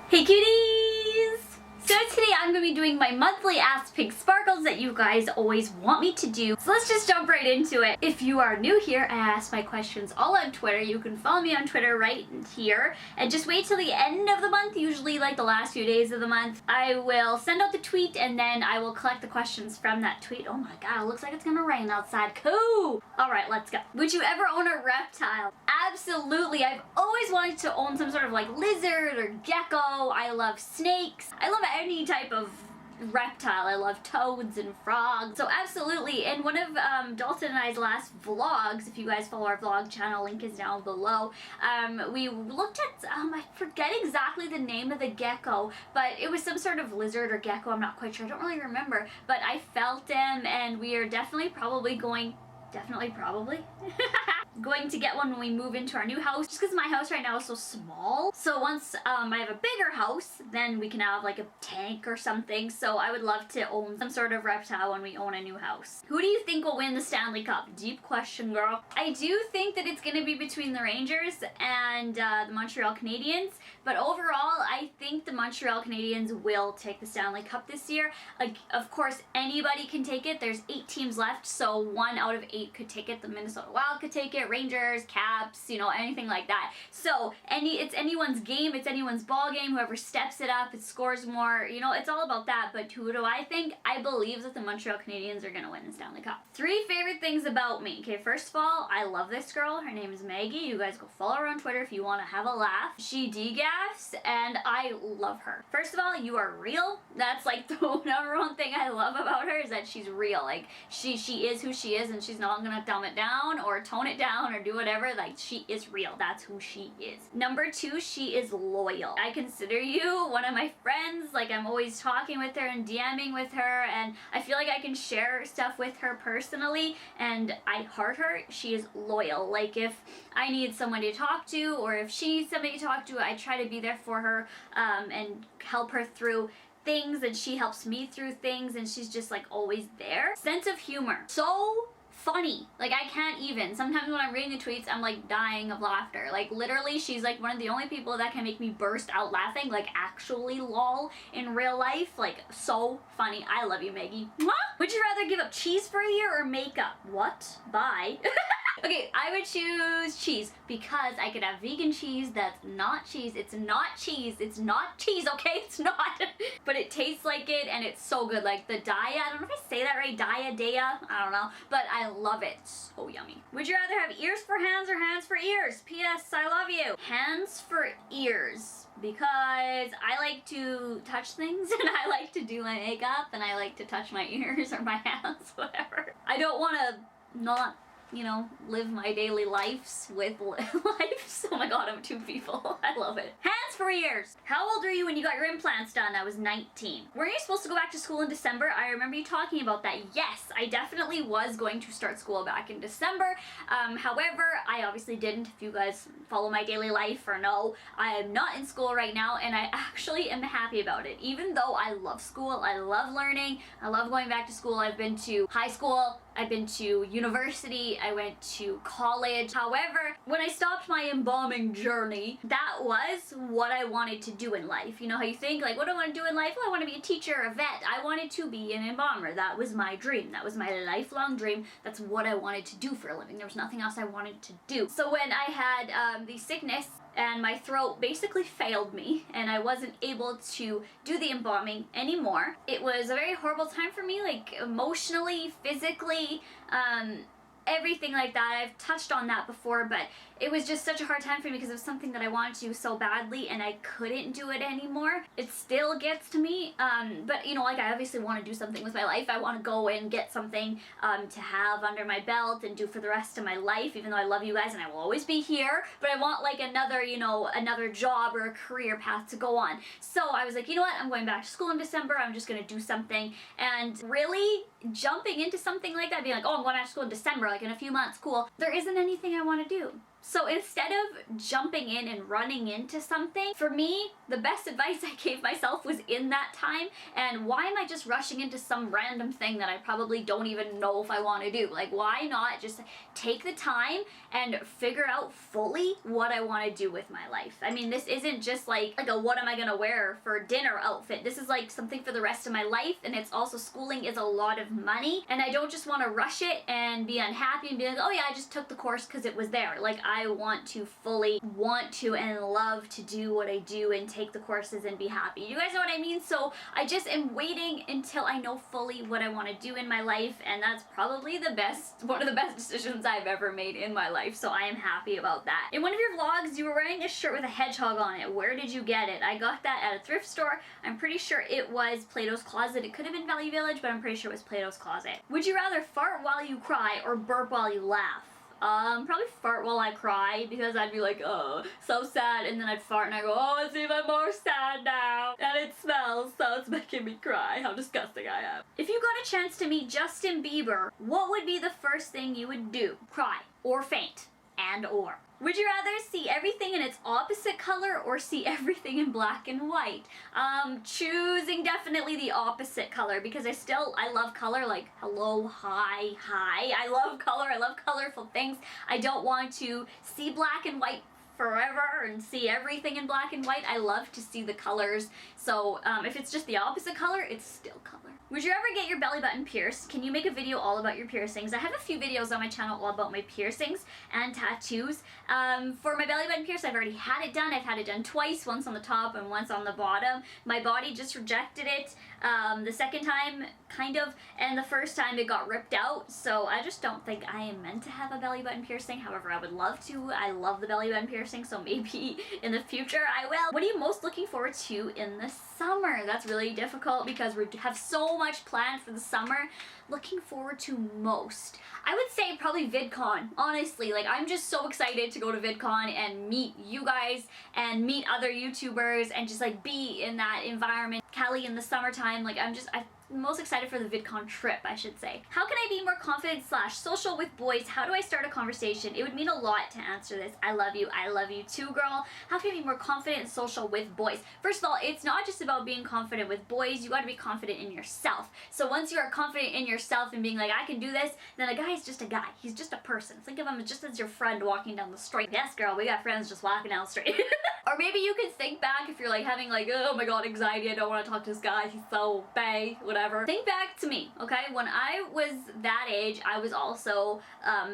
Hey cuties! So today I'm going to be doing my monthly Ask PiinkSparkles that you guys always want me to do. So let's just jump right into it. If you are new here, I ask my questions all on Twitter. You can follow me on Twitter right here. And just wait till the end of the month, usually like the last few days of the month. I will send out the tweet and then I will collect the questions from that tweet. Oh my god, it looks like it's going to rain outside. Cool! Alright, let's go. Would you ever own a reptile? Absolutely. I've always wanted to own some sort of like lizard or gecko. I love snakes. I love any type of reptile. I love toads and frogs. So absolutely. In one of Dalton and I's last vlogs, if you guys follow our vlog channel, link is down below, we looked at, I forget exactly the name of the gecko, but it was some sort of lizard or gecko. I'm not quite sure. I don't really remember. But I felt him and we are definitely probably going going to get one when we move into our new house, just because my house right now is so small. So once I have a bigger house, then we can have like a tank or something. So I would love to own some sort of reptile when we own a new house. Who do you think will win the Stanley Cup? Deep question, girl. I do think that it's going to be between the Rangers and the Montreal Canadiens, but overall I think the Montreal Canadiens will take the Stanley Cup this year. Like, of course anybody can take it. There's 8 teams left, so 1 out of 8 could take it. The Minnesota Wild could take it, Rangers, Caps, you know, anything like that. So it's anyone's game, it's anyone's ball game. Whoever steps it up, it scores more, you know, it's all about that. But who do I think? I believe that the Montreal Canadiens are gonna win the Stanley Cup. 3 favorite things about me. Okay, first of all, I love this girl. Her name is Maggie. You guys go follow her on Twitter if you want to have a laugh. She degaffs and I love her. First of all, you are real. That's like the number one thing I love about her, is that she's real. Like she is who she is, and she's not gonna dumb it down or tone it down or do whatever. Like, she is real. That's who she is. Number 2, she is loyal. I consider you one of my friends. Like, I'm always talking with her and DMing with her, and I feel like I can share stuff with her personally, and I heart her. She is loyal. Like, if I need somebody to talk to, or if she needs somebody to talk to, I try to be there for her and help her through things, and she helps me through things, and she's just like always there. Sense of humor. So funny. Like, I can't even. Sometimes when I'm reading the tweets, I'm like dying of laughter. Like, literally, she's like one of the only people that can make me burst out laughing, like actually lol in real life. Like, so funny. I love you, Maggie. Mwah! Would you rather give up cheese for a year or makeup? What? Bye. Okay, I would choose cheese because I could have vegan cheese that's not cheese. It's not cheese. It's not cheese, okay? It's not. But it tastes like it and it's so good. Like the Daya, I don't know if I say that right, Daya, I don't know. But I love it. So yummy. Would you rather have ears for hands or hands for ears? P.S. I love you. Hands for ears. Because I like to touch things and I like to do my makeup and I like to touch my ears or my hands, whatever. I don't want to not, you know, live my daily lives with lives. Oh my god, I'm 2 people. I love it. Hands for ears. How old were you when you got your implants done? I was 19. Were you supposed to go back to school in December? I remember you talking about that. Yes, I definitely was going to start school back in December. However, I obviously didn't. If you guys follow my daily life or know, I am not in school right now, and I actually am happy about it. Even though I love school, I love learning, I love going back to school. I've been to high school, I've been to university, I went to college. However, when I stopped my embalming journey, that was what I wanted to do in life. You know how you think, like, what do I want to do in life? Well, I want to be a teacher, a vet. I wanted to be an embalmer. That was my dream. That was my lifelong dream. That's what I wanted to do for a living. There was nothing else I wanted to do. So when I had the sickness and my throat basically failed me and I wasn't able to do the embalming anymore, it was a very horrible time for me, like emotionally, physically, everything like that. I've touched on that before, but it was just such a hard time for me because it was something that I wanted to do so badly and I couldn't do it anymore. It still gets to me, but you know, like, I obviously want to do something with my life. I want to go and get something to have under my belt and do for the rest of my life, even though I love you guys and I will always be here, but I want like another, you know, another job or a career path to go on. So I was like, you know what, I'm going back to school in December, I'm just going to do something. And really jumping into something like that, being like, oh, I'm going back to school in December, like in a few months, cool, there isn't anything I want to do. So instead of jumping in and running into something, for me, the best advice I gave myself was in that time. And why am I just rushing into some random thing that I probably don't even know if I want to do? Like, why not just take the time and figure out fully what I want to do with my life? I mean, this isn't just like a what am I gonna wear for dinner outfit. This is like something for the rest of my life, and it's also schooling is a lot of money, and I don't just want to rush it and be unhappy and be like, oh yeah, I just took the course because it was there. Like, I want to fully want to and love to do what I do and take the courses and be happy. You guys know what I mean? So I just am waiting until I know fully what I want to do in my life, and that's probably one of the best decisions I've ever made in my life, so I am happy about that. In one of your vlogs, you were wearing a shirt with a hedgehog on it. Where did you get it? I got that at a thrift store. I'm pretty sure it was Plato's Closet. It could have been Value Village, but I'm pretty sure it was Plato's Closet. Would you rather fart while you cry or burp while you laugh? Probably fart while I cry, because I'd be like, oh, so sad, and then I'd fart and I go, oh, it's even more sad now, and it smells, so it's making me cry. How disgusting I am. If you got a chance to meet Justin Bieber, what would be the first thing you would do? Cry or faint? And or. Would you rather see everything in its opposite color or see everything in black and white? Choosing definitely the opposite color, because I love color, like hello, hi, hi. I love color, I love colorful things. I don't want to see black and white forever and see everything in black and white. I love to see the colors. So if it's just the opposite color, it's still color. Would you ever get your belly button pierced? Can you make a video all about your piercings? I have a few videos on my channel all about my piercings and tattoos. For my belly button pierced, I've already had it done. I've had it done twice, once on the top and once on the bottom. My body just rejected it the second time, kind of, and the first time it got ripped out. So I just don't think I am meant to have a belly button piercing. However, I would love to. I love the belly button piercing, so maybe in the future I will. What are you most looking forward to in the summer? That's really difficult because we have so much planned for the summer. Looking forward to most, I would say probably VidCon. Honestly, like, I'm just so excited to go to VidCon and meet you guys and meet other YouTubers and just like be in that environment. Cali in the summertime, like, I'm most excited for the VidCon trip, I should say. How can I be more confident / social with boys? How do I start a conversation? It would mean a lot to answer this. I love you too, girl. How can I be more confident and social with boys? First of all, it's not just about being confident with boys. You gotta be confident in yourself. So once you are confident in yourself and being like, I can do this, then a guy is just a guy. He's just a person. Think of him just as your friend walking down the street. Yes, girl, we got friends just walking down the street. Or maybe you can think back if you're like having like, oh my god, anxiety, I don't want to talk to this guy, he's so bae, whatever. Think back to me, okay? When I was that age, I was also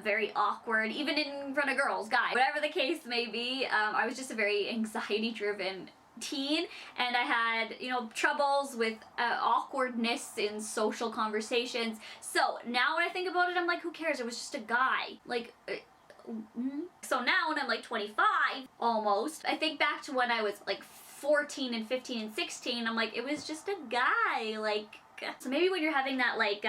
very awkward, even in front of girls, guys. Whatever the case may be, I was just a very anxiety-driven teen, and I had, you know, troubles with awkwardness in social conversations. So now when I think about it, I'm like, who cares? It was just a guy. Like, so now when I'm like 25 almost, I think back to when I was like 14 and 15 and 16, I'm like, it was just a guy. Like, so maybe when you're having that like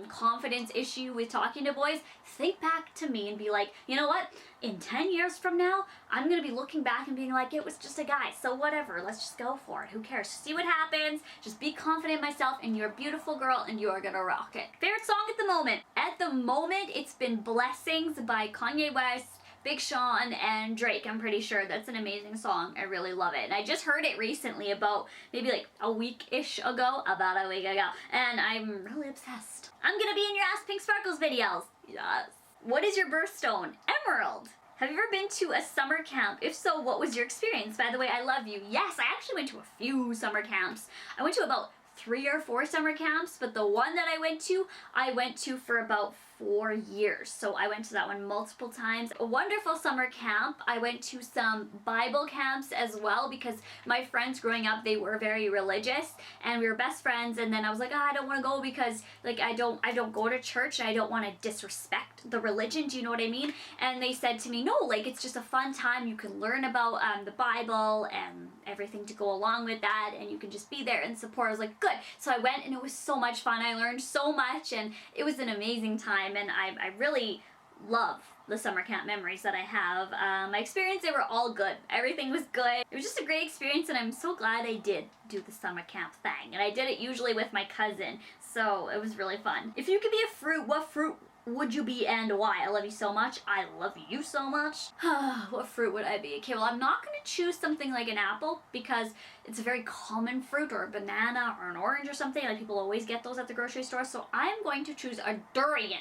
confidence issue with talking to boys, think back to me and be like, you know what, in 10 years from now, I'm gonna be looking back and being like, it was just a guy, so whatever, let's just go for it, who cares, see what happens, just be confident in myself, and you're a beautiful girl and you are gonna rock it. Favorite song at the moment? At the moment, it's been Blessings by Kanye West, Big Sean, and Drake. I'm pretty sure that's an amazing song. I really love it. And I just heard it recently, about maybe like a week-ish ago, about a week ago, and I'm really obsessed. I'm gonna be in your Ask PiinkSparkles videos. Yes. What is your birthstone? Emerald. Have you ever been to a summer camp? If so, what was your experience? By the way, I love you. Yes, I actually went to a few summer camps. I went to about 3 or 4 summer camps, but the one that I went to for about 4 years. So I went to that one multiple times. A wonderful summer camp. I went to some Bible camps as well, because my friends growing up, they were very religious and we were best friends, and then I was like, oh, I don't want to go because like I don't go to church and I don't want to disrespect the religion, do you know what I mean? And they said to me, no, like, it's just a fun time, you can learn about the Bible and everything to go along with that, and you can just be there and support. I was like, good. So I went and it was so much fun. I learned so much and it was an amazing time, and I really love the summer camp memories that I have. My experience, they were all good. Everything was good. It was just a great experience, and I'm so glad I did do the summer camp thing. And I did it usually with my cousin, so it was really fun. If you could be a fruit, what fruit would you be and why? I love you so much. I love you so much. What fruit would I be? Okay, well, I'm not going to choose something like an apple because it's a very common fruit, or a banana or an orange or something. Like, people always get those at the grocery store. So I'm going to choose a durian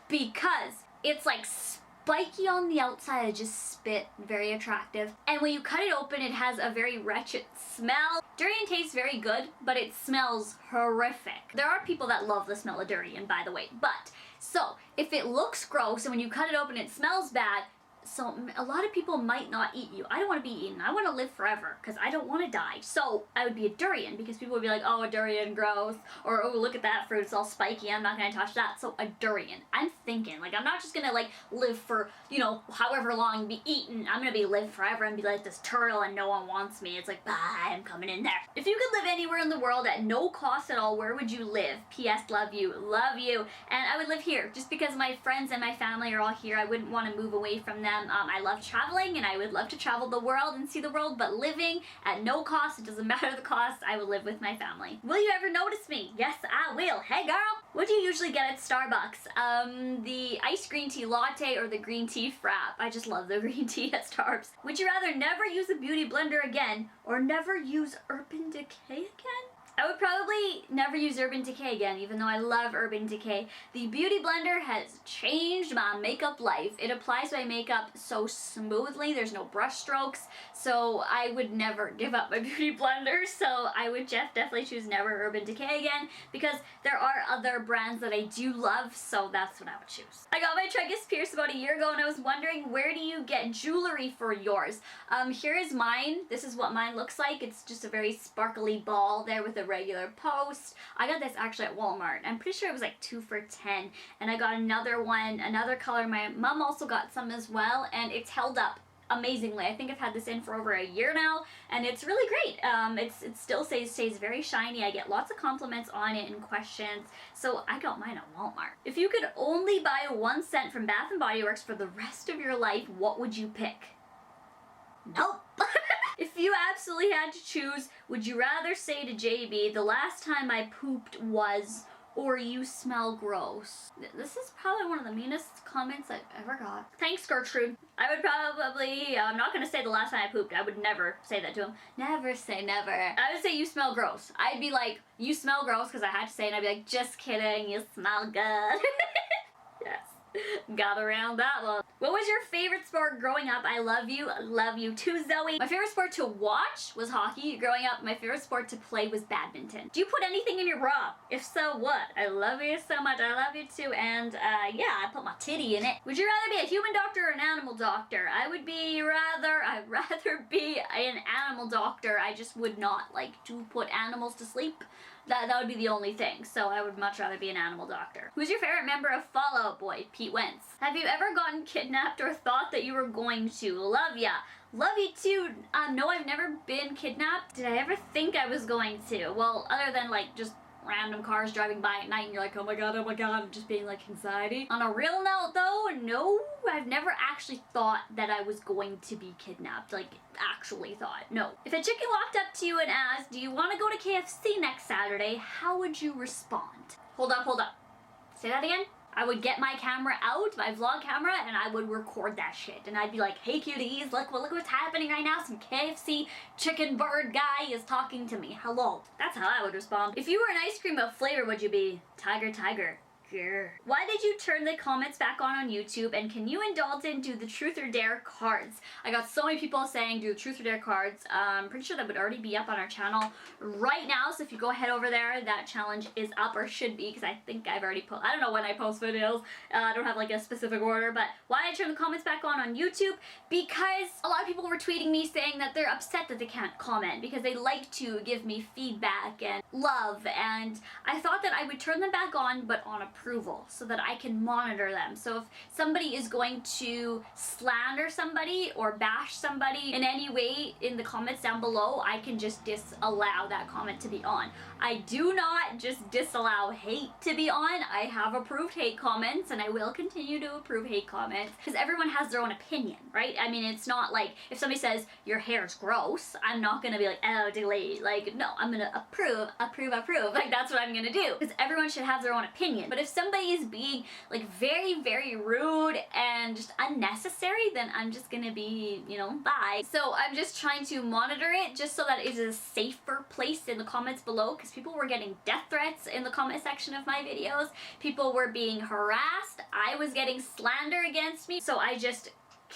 because it's like spiky on the outside. It just spit, very attractive. And when you cut it open, it has a very wretched smell. Durian tastes very good, but it smells horrific. There are people that love the smell of durian, by the way. But, so, if it looks gross and when you cut it open it smells bad, so a lot of people might not eat you. I don't want to be eaten. I want to live forever because I don't want to die. So I would be a durian because people would be like, oh, a durian, gross. Or, oh, look at that fruit. It's all spiky. I'm not going to touch that. So a durian. I'm thinking, like, I'm not just going to, like, live for, you know, however long and be eaten. I'm going to live forever and be like this turtle and no one wants me. It's like, bye, I'm coming in there. If you could live anywhere in the world at no cost at all, where would you live? P.S. Love you. Love you. And I would live here just because my friends and my family are all here. I wouldn't want to move away from them. I love traveling and I would love to travel the world and see the world, but living at no cost, it doesn't matter the cost, I would live with my family. Will you ever notice me? Yes, I will. Hey girl! What do you usually get at Starbucks? The iced green tea latte or the green tea frap. I just love the green tea at Starbucks. Would you rather never use a beauty blender again or never use Urban Decay again? I would probably never use Urban Decay again, even though I love Urban Decay. The Beauty Blender has changed my makeup life. It applies my makeup so smoothly, there's no brush strokes, so I would never give up my Beauty Blender, so I would definitely choose never Urban Decay again, because there are other brands that I do love, so that's what I would choose. I got my Tragus pierced about a year ago, and I was wondering, where do you get jewelry for yours? Here is mine. This is what mine looks like. It's just a very sparkly ball there with a regular post. I got this actually at Walmart. I'm pretty sure it was like 2 for $10, and I got another one, another color. My mom also got some as well, and it's held up amazingly. I think I've had this in for over a year now, and it's really great. It still stays very shiny. I get lots of compliments on it and questions, so I got mine at Walmart. If you could only buy 1 scent from Bath & Body Works for the rest of your life, what would you pick? Nope. If you absolutely had to choose, would you rather say to JB, the last time I pooped was, or you smell gross? This is probably one of the meanest comments I've ever got. Thanks, Gertrude. I would probably, I'm not going to say the last time I pooped. I would never say that to him. Never say never. I would say you smell gross. I'd be like, you smell gross, because I had to say it, and I'd be like, just kidding, you smell good. Yes. Got around that one. What was your favorite sport growing up? I love you too, Zoe. My favorite sport to watch was hockey. Growing up, my favorite sport to play was badminton. Do you put anything in your bra? If so, what? I love you so much. I love you too. And yeah, I put my titty in it. Would you rather be a human doctor or an animal doctor? I'd rather be an animal doctor. I just would not like to put animals to sleep. That would be the only thing, so I would much rather be an animal doctor. Who's your favorite member of Fall Out Boy? Pete Wentz. Have you ever gotten kidnapped or thought that you were going to? Love ya. Love you too. No, I've never been kidnapped. Did I ever think I was going to? Well, other than like just random cars driving by at night and you're like, oh my god, just being like anxiety. On a real note though, no, I've never actually thought that I was going to be kidnapped, like actually thought, no. If a chicken walked up to you and asked, do you want to go to KFC next Saturday, how would you respond? Hold up. Say that again? I would get my camera out, my vlog camera, and I would record that shit. And I'd be like, hey cuties, look what's happening right now. Some KFC chicken bird guy is talking to me. Hello. That's how I would respond. If you were an ice cream, what flavor would you be? Tiger. Grr. Why did you turn the comments back on YouTube, and can you and Dalton do the Truth or Dare cards? I got so many people saying do the Truth or Dare cards. I'm pretty sure that would already be up on our channel right now, so if you go head over there, that challenge is up, or should be, because I think I've already I don't know when I post videos. I don't have like a specific order, but why did I turn the comments back on YouTube? Because a lot of people were tweeting me saying that they're upset that they can't comment because they like to give me feedback and love, and I thought that I would turn them back on, but on approval, so that I can monitor them. So if somebody is going to slander somebody or bash somebody in any way in the comments down below, I can just disallow that comment to be on. I do not just disallow hate to be on. I have approved hate comments, and I will continue to approve hate comments, because everyone has their own opinion, right? I mean, it's not like if somebody says your hair's gross, I'm not gonna be like, oh, delete. Like, no, I'm gonna approve. Like, that's what I'm gonna do, because everyone should have their own opinion. But if somebody is being like very, very rude and just unnecessary, then I'm just gonna be, you know, bye. So I'm just trying to monitor it just so that it is a safer place in the comments below, because people were getting death threats in the comment section of my videos. People were being harassed. I was getting slander against me. So I just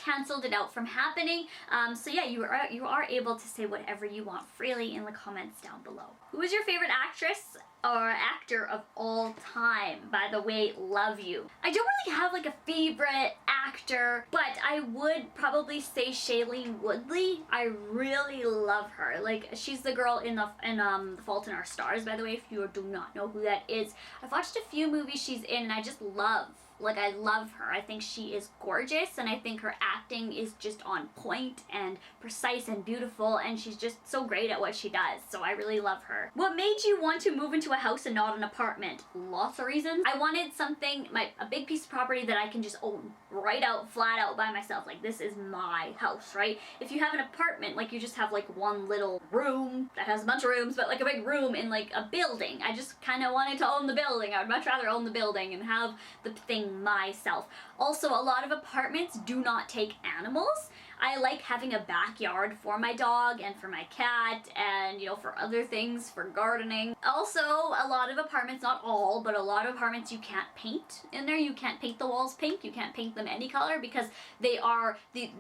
canceled it out from happening. So yeah, you are able to say whatever you want freely in the comments down below. Who is your favorite actress or actor of all time? By the way, love you. I don't really have like a favorite actor, but I would probably say Shailene Woodley. I really love her. Like, she's the girl in The Fault in Our Stars, by the way, if you do not know who that is. I've watched a few movies she's in and I just love. Like, I love her. I think she is gorgeous, and I think her acting is just on point and precise and beautiful, and she's just so great at what she does, so I really love her. What made you want to move into a house and not an apartment? Lots of reasons. I wanted something, a big piece of property that I can just own right out, flat out by myself. Like, this is my house, right? If you have an apartment, like, you just have like one little room that has a bunch of rooms, but like a big room in like a building. I just kind of wanted to own the building. I would much rather own the building and have the thing myself. Also, a lot of apartments do not take animals. I like having a backyard for my dog and for my cat and, you know, for other things, for gardening. Also, a lot of apartments, not all, but a lot of apartments you can't paint in there. You can't paint the walls pink. You can't paint them any color because they are the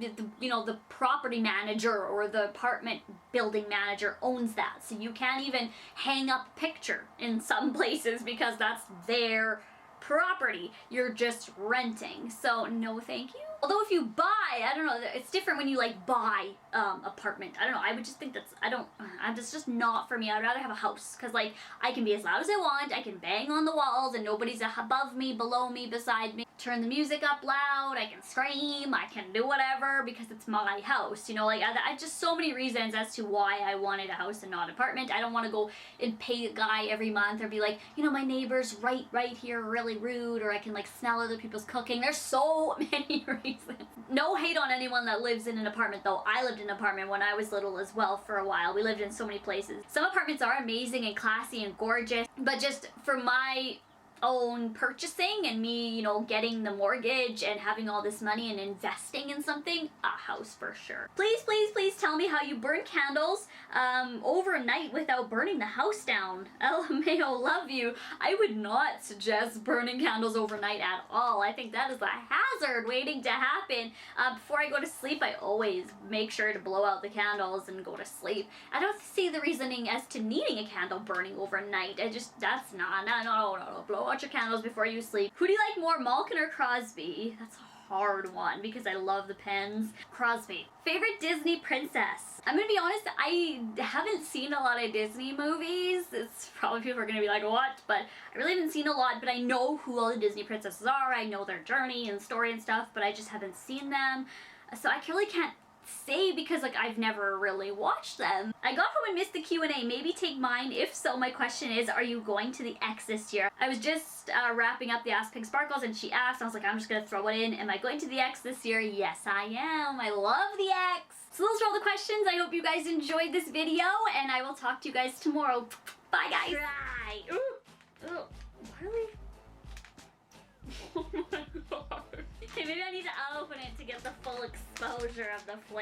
you know, the property manager or the apartment building manager owns that. So you can't even hang up a picture in some places because that's their property. You're just renting. So no thank you. Although if you buy, I don't know, it's different when you like buy apartment. I don't know, I would just think that's just not for me. I'd rather have a house, because like I can be as loud as I want, I can bang on the walls and nobody's above me, below me, beside me. Turn the music up loud, I can scream, I can do whatever because it's my house, you know, like I just so many reasons as to why I wanted a house and not an apartment. I don't want to go and pay a guy every month or be like, you know, my neighbor's right here really rude, or I can like smell other people's cooking. There's so many reasons. No hate on anyone that lives in an apartment though. I lived in an apartment when I was little as well for a while. We lived in so many places. Some apartments are amazing and classy and gorgeous, but just for my own purchasing and me, you know, getting the mortgage and having all this money and investing in something, a house for sure. Please, please, please tell me how you burn candles overnight without burning the house down. LMAO, love you. I would not suggest burning candles overnight at all. I think that is a hazard waiting to happen. Before I go to sleep, I always make sure to blow out the candles and go to sleep. I don't see the reasoning as to needing a candle burning overnight. That's no. Blow out your candles before you sleep. Who do you like more, Malkin or Crosby? That's a hard one because I love the pens. Crosby. Favorite Disney princess? I'm gonna be honest, I haven't seen a lot of Disney movies. It's probably people are gonna be like, what? But I really haven't seen a lot, but I know who all the Disney princesses are. I know their journey and story and stuff, but I just haven't seen them. So I really can't say because like I've never really watched them. I got home and missed the Q&A. Maybe take mine. If so, my question is, are you going to the X this year? I was just wrapping up the Ask PiinkSparkles and she asked, I was like, I'm just gonna throw it in. Am I going to the X this year? Yes, I am. I love the X. So those are all the questions. I hope you guys enjoyed this video and I will talk to you guys tomorrow. Bye guys. Try. Ooh. Ooh. Really? Oh my god. Okay, maybe I need to open it to get the full exposure of the flavor.